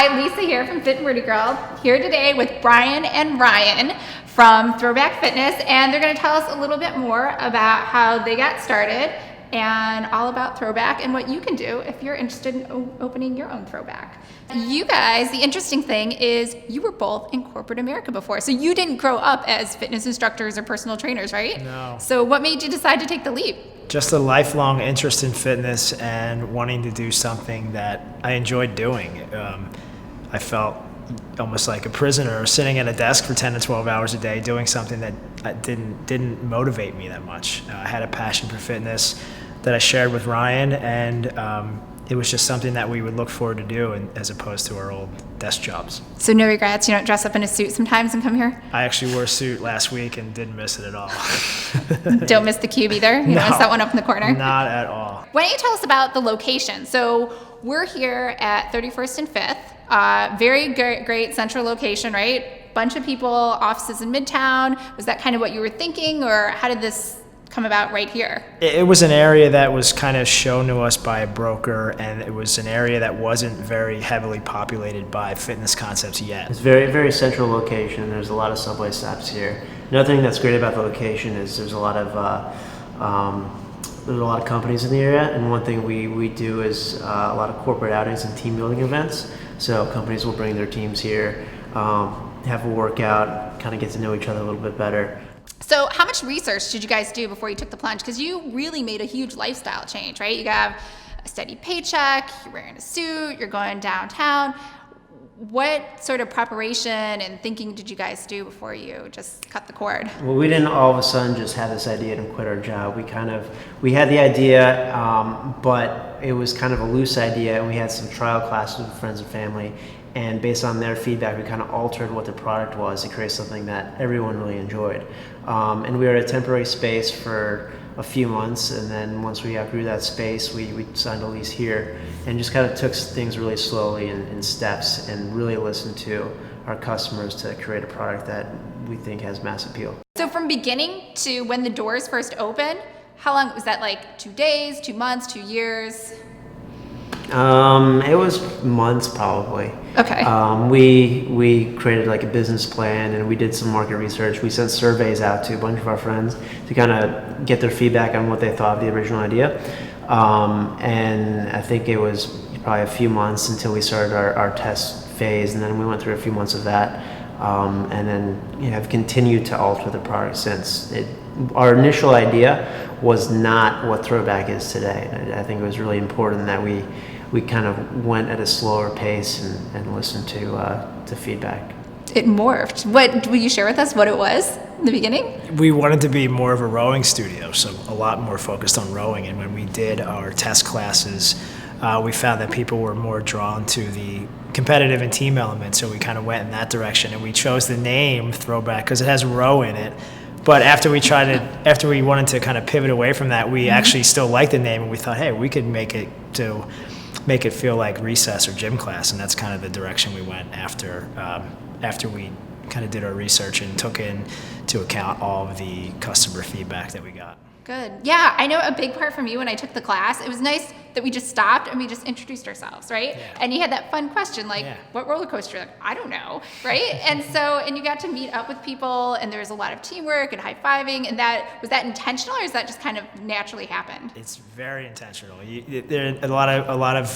Hi, Lisa here from Fit and Wordy Girl, here today with Brian and Ryan from Throwback Fitness, and they're going to tell us a little bit more about how they got started and all about Throwback and what you can do if you're interested in opening your own Throwback. You guys, the interesting thing is you were both in corporate America before, so you didn't grow up as fitness instructors or personal trainers, right? No. So what made you decide to take the leap? Just a lifelong interest in fitness and wanting to do something that I enjoyed doing. I felt almost like a prisoner sitting at a desk for 10 to 12 hours a day doing something that didn't motivate me that much. I had a passion for fitness that I shared with Ryan, and it was just something that we would look forward to do as opposed to our old desk jobs. So no regrets? You don't dress up in a suit sometimes and come here? I actually wore a suit last week and didn't miss it at all. Don't miss the cube either? You don't miss that one up in the corner? Not at all. Why don't you tell us about the location? So we're here at 31st and 5th. Very great central location, right? Bunch of people, offices in Midtown. Was that kind of what you were thinking, or how did this come about right here? It was an area that was kind of shown to us by a broker, and it was an area that wasn't very heavily populated by fitness concepts yet. It's very, very central location. There's a lot of subway stops here. Another thing that's great about the location is there's a lot of companies in the area, and one thing we do is a lot of corporate outings and team building events. So companies will bring their teams here, have a workout, kind of get to know each other a little bit better. So how much research did you guys do before you took the plunge? Because you really made a huge lifestyle change, right? You have a steady paycheck, you're wearing a suit, you're going downtown. What sort of preparation and thinking did you guys do before you just cut the cord? Well, we didn't all of a sudden just have this idea and quit our job. We had the idea, but it was kind of a loose idea, and we had some trial classes with friends and family. And based on their feedback, we kind of altered what the product was to create something that everyone really enjoyed. And we were at a temporary space for a few months, and then once we outgrew that space, we signed a lease here and just kind of took things really slowly in steps and really listened to our customers to create a product that we think has mass appeal. So from beginning to when the doors first opened, how long was that, like 2 days, 2 months, 2 years? It was months probably. Okay. We created like a business plan, and we did some market research. We sent surveys out to a bunch of our friends to kind of get their feedback on what they thought of the original idea. And I think it was probably a few months until we started our test phase, and then we went through a few months of that. And then have continued to alter the product since. Our initial idea was not what Throwback is today. I think it was really important that we kind of went at a slower pace and listened to feedback. It morphed. Will you share with us what it was in the beginning? We wanted to be more of a rowing studio, so a lot more focused on rowing. And when we did our test classes, we found that people were more drawn to the competitive and team element, so we kind of went in that direction. And we chose the name Throwback because it has row in it. But after we wanted to kind of pivot away from that, we actually still liked the name, and we thought, hey, we could make it feel like recess or gym class, and that's kind of the direction we went after we kind of did our research and took into account all of the customer feedback that we got. Good. Yeah, I know a big part from you when I took the class, it was nice that we just stopped and we just introduced ourselves, right? Yeah. And you had that fun question, like, what roller coaster? Like, I don't know, right? and you got to meet up with people, and there was a lot of teamwork and high-fiving, and was that intentional, or is that just kind of naturally happened? It's very intentional. There are a lot of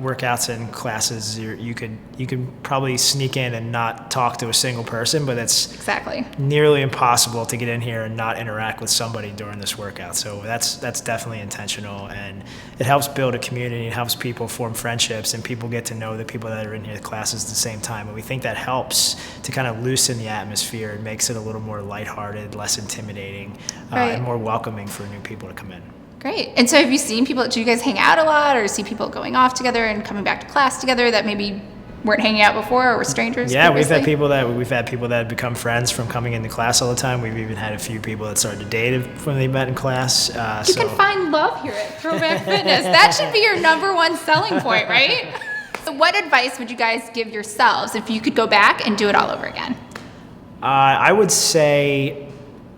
workouts and classes. You could probably sneak in and not talk to a single person, but it's exactly nearly impossible to get in here and not interact with somebody during this workout. So that's definitely intentional, and it helps build a community. It helps people form friendships, and people get to know the people that are in here the classes at the same time. And we think that helps to kind of loosen the atmosphere. It makes it a little more lighthearted, less intimidating, and more welcoming for new people to come in. Great. And so have you seen people, do you guys hang out a lot, or see people going off together and coming back to class together that maybe weren't hanging out before or were strangers? Yeah, previously? we've had people that have become friends from coming into class all the time. We've even had a few people that started to date when they met in class. You can find love here at Throwback Fitness. That should be your #1 selling point, right? So what advice would you guys give yourselves if you could go back and do it all over again? I would say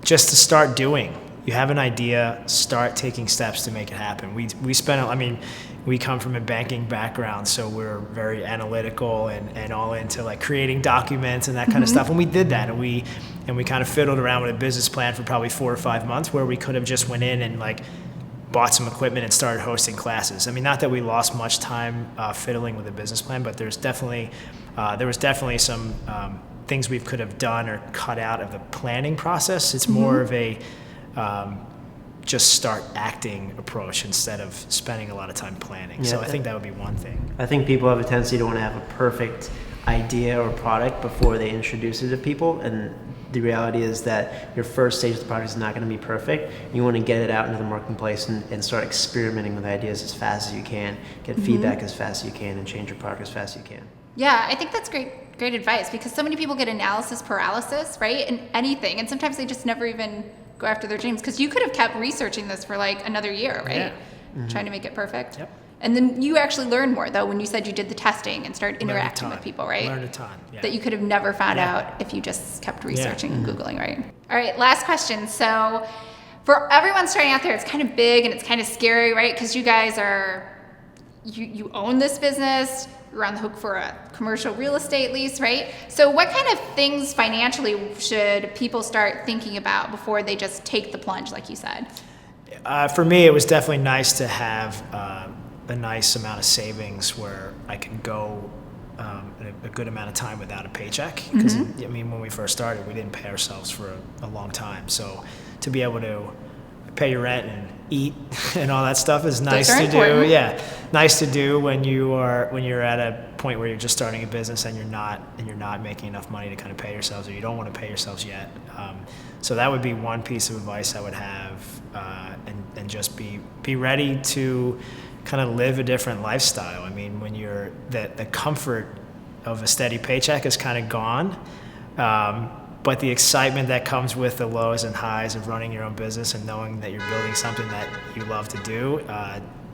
just to start doing. You have an idea, start taking steps to make it happen. We spent, we come from a banking background, so we're very analytical and all into like creating documents and that kind of stuff. And we did that, and we kind of fiddled around with a business plan for probably 4 or 5 months, where we could have just went in and like bought some equipment and started hosting classes. I mean, not that we lost much time fiddling with a business plan, but there was definitely some things we could have done or cut out of the planning process. It's more of a just start acting approach instead of spending a lot of time planning. So I think that would be one thing. I think people have a tendency to want to have a perfect idea or product before they introduce it to people, and the reality is that your first stage of the product is not going to be perfect. You want to get it out into the marketplace and start experimenting with ideas as fast as you can, get feedback as fast as you can, and change your product as fast as you can. Yeah, I think that's great advice, because so many people get analysis paralysis, right, in anything, and sometimes they just never even go after their dreams, because you could have kept researching this for like another year, right? Yeah. Trying to make it perfect. Yep. And then you actually learned more, though, when you said you did the testing and started Learned a interacting ton. with people, right? Learned a ton, yeah. That you could have never found Yeah. out if you just kept researching and Googling, right? All right, last question. So for everyone starting out there, it's kind of big and it's kind of scary, right? Because you guys you own this business, you're on the hook for a commercial real estate lease, right? So what kind of things financially should people start thinking about before they just take the plunge, like you said? For me, it was definitely nice to have a nice amount of savings where I can go a good amount of time without a paycheck. Because I mean, when we first started, we didn't pay ourselves for a long time. So to be able to pay your rent and eat and all that stuff is nice Those are to important. do. Yeah, nice to do when you're at a point where you're just starting a business and you're not making enough money to kind of pay yourselves, or you don't want to pay yourselves yet. So that would be one piece of advice I would have, and just be ready to kind of live a different lifestyle. I mean, when the comfort of a steady paycheck is kind of gone, but the excitement that comes with the lows and highs of running your own business and knowing that you're building something that you love to do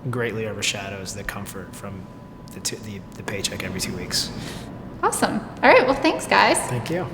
greatly overshadows the comfort from the paycheck every 2 weeks. Awesome. All right, well, thanks, guys. Thank you.